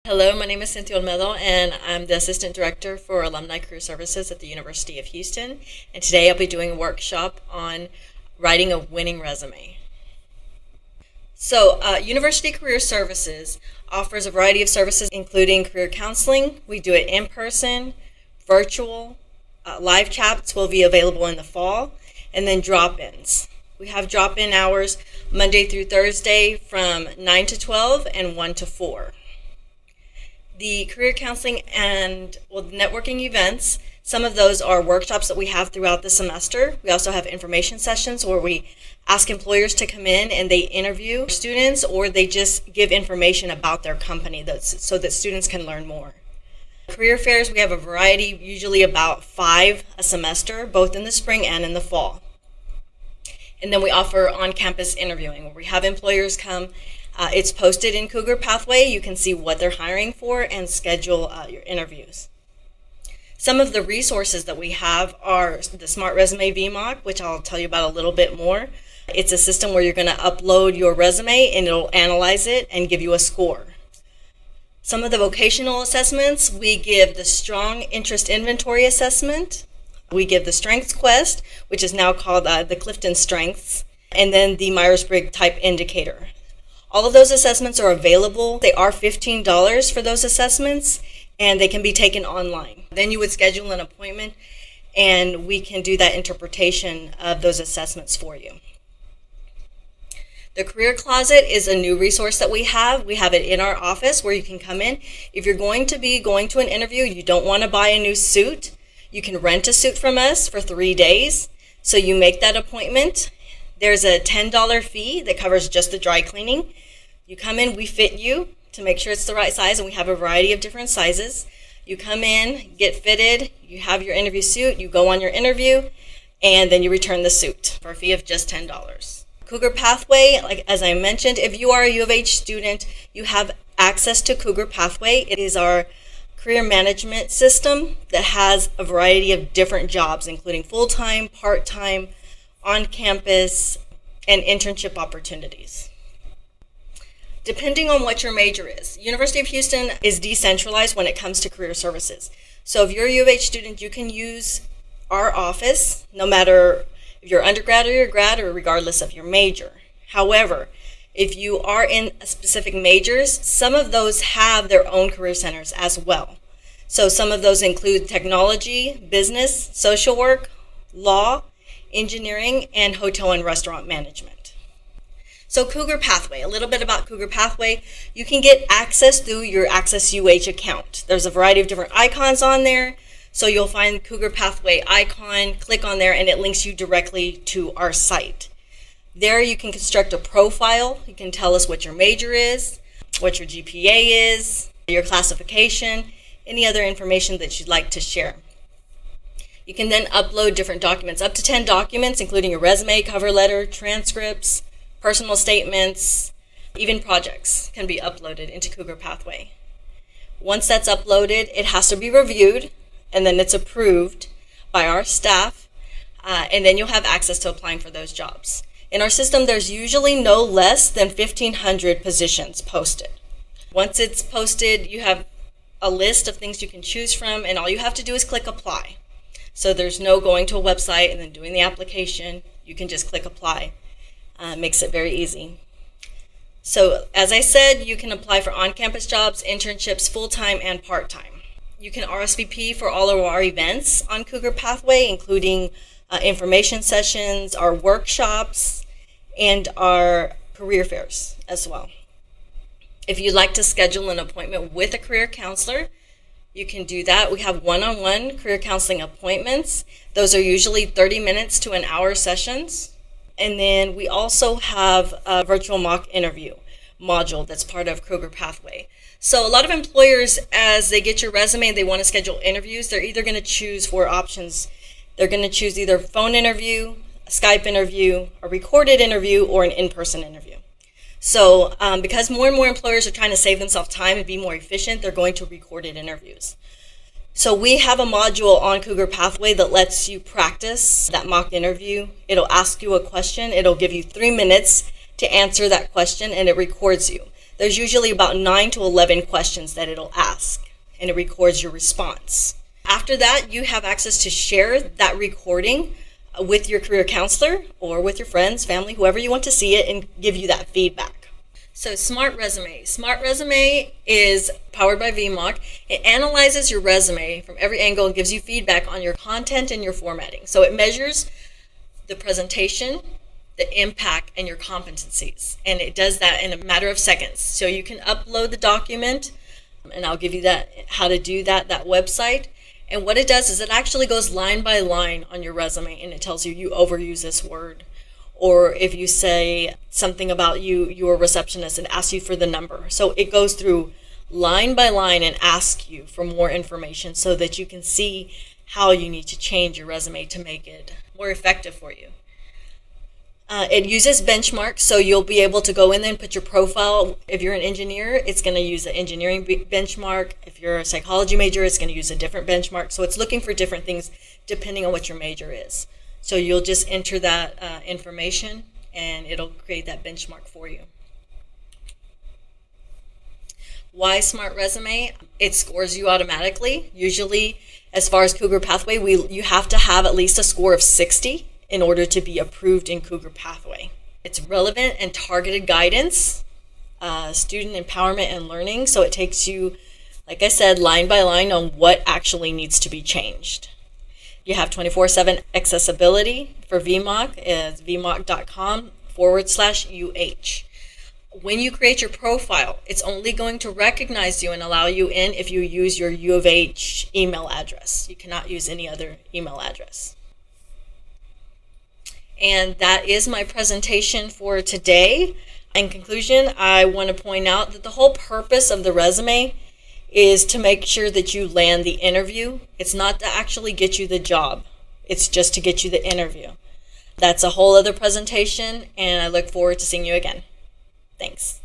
Hello, my name is Cynthia Olmedo, and I'm the Assistant Director for Alumni Career Services at the University of Houston. And today I'll be doing a workshop on writing a winning resume. So, University Career Services offers a variety of services, including career counseling. We do it in person, virtual, live chats will be available in the fall, and then drop-ins. We have drop-in hours Monday through Thursday from 9 to 12 and 1 to 4. The career counseling and networking events, some of those are workshops that we have throughout the semester. We also have information sessions where we ask employers to come in and they interview students, or they just give information about their company so that students can learn more. Career fairs, we have a variety, usually about 5 a semester, both in the spring and in the fall. And then we offer on-campus interviewing where we have employers come. It's posted in Cougar Pathway. You can see what they're hiring for and schedule your interviews. Some of the resources that we have are the SmartResume VMOC, which I'll tell you about a little bit more. It's a system where you're going to upload your resume and it'll analyze it and give you a score. Some of the vocational assessments, we give the Strong Interest Inventory Assessment. We give the Strengths Quest, which is now called the Clifton Strengths, and then the Myers-Briggs Type Indicator. All of those assessments are available. They are $15 for those assessments, and they can be taken online. Then you would schedule an appointment, and we can do that interpretation of those assessments for you. The Career Closet is a new resource that we have. We have it in our office where you can come in. If you're going to be going to an interview, you don't want to buy a new suit, you can rent a suit from us for 3 days. So you make that appointment. There's a $10 fee that covers just the dry cleaning. You come in, we fit you to make sure it's the right size, and we have a variety of different sizes. You come in, get fitted, you have your interview suit, you go on your interview, and then you return the suit for a fee of just $10. Cougar Pathway, like as I mentioned, if you are a U of H student, you have access to Cougar Pathway. It is our career management system that has a variety of different jobs, including full-time, part-time, on-campus, and internship opportunities. Depending on what your major is, University of Houston is decentralized when it comes to career services. So if you're a U of H student, you can use our office no matter if you're undergrad or your grad, or regardless of your major. However, if you are in specific majors, some of those have their own career centers as well. So some of those include technology, business, social work, law, engineering, and hotel and restaurant management. So Cougar Pathway, a little bit about Cougar Pathway. You can get access through your Access UH account. There's a variety of different icons on there. So you'll find Cougar Pathway icon, click on there, and it links you directly to our site. There you can construct a profile. You can tell us what your major is, what your GPA is, your classification, any other information that you'd like to share. You can then upload different documents, up to 10 documents, including your resume, cover letter, transcripts, personal statements, even projects can be uploaded into Cougar Pathway. Once that's uploaded, it has to be reviewed, and then it's approved by our staff, and then you'll have access to applying for those jobs. In our system, there's usually no less than 1,500 positions posted. Once it's posted, you have a list of things you can choose from, and all you have to do is click apply. So there's no going to a website and then doing the application. You can just click apply. Makes it very easy. So as I said, you can apply for on-campus jobs, internships, full-time and part-time. You can RSVP for all of our events on Cougar Pathway, including information sessions, our workshops, and our career fairs as well. If you'd like to schedule an appointment with a career counselor, you can do that. We have one-on-one career counseling appointments. Those are usually 30 minutes to an hour sessions. And then we also have a virtual mock interview module that's part of Cougar Pathway. So a lot of employers, as they get your resume and they want to schedule interviews, they're either going to choose 4 options. They're going to choose either phone interview, a Skype interview, a recorded interview, or an in-person interview. So because more and more employers are trying to save themselves time and be more efficient, they're going to recorded interviews. So we have a module on Cougar Pathway that lets you practice that mock interview. It'll ask you a question. It'll give you 3 minutes to answer that question, and it records you. There's usually about 9 to 11 questions that it'll ask, and it records your response. After that, you have access to share that recording with your career counselor or with your friends, family, whoever you want to see it, and give you that feedback. So SmartResume. SmartResume is powered by VMOC. It analyzes your resume from every angle and gives you feedback on your content and your formatting. So it measures the presentation, the impact, and your competencies. And it does that in a matter of seconds. So you can upload the document, and I'll give you that how to do that website. And what it does is it actually goes line by line on your resume, and it tells you overuse this word. Or if you say something about you're a receptionist, and asks you for the number. So it goes through line by line and asks you for more information so that you can see how you need to change your resume to make it more effective for you. It uses benchmarks, so you'll be able to go in there and put your profile. If you're an engineer, it's going to use an engineering benchmark. If you're a psychology major, it's going to use a different benchmark. So it's looking for different things depending on what your major is. So you'll just enter that information, and it'll create that benchmark for you. Why SmartResume? It scores you automatically. Usually, as far as Cougar Pathway, you have to have at least a score of 60 in order to be approved in Cougar Pathway. It's relevant and targeted guidance, student empowerment and learning. So it takes you, like I said, line by line on what actually needs to be changed. You have 24/7 accessibility for VMOC. It's vmoc.com/UH. When you create your profile, it's only going to recognize you and allow you in if you use your U of H email address. You cannot use any other email address. And that is my presentation for today. In conclusion, I want to point out that the whole purpose of the resume is to make sure that you land the interview. It's not to actually get you the job. It's just to get you the interview. That's a whole other presentation, and I look forward to seeing you again. Thanks.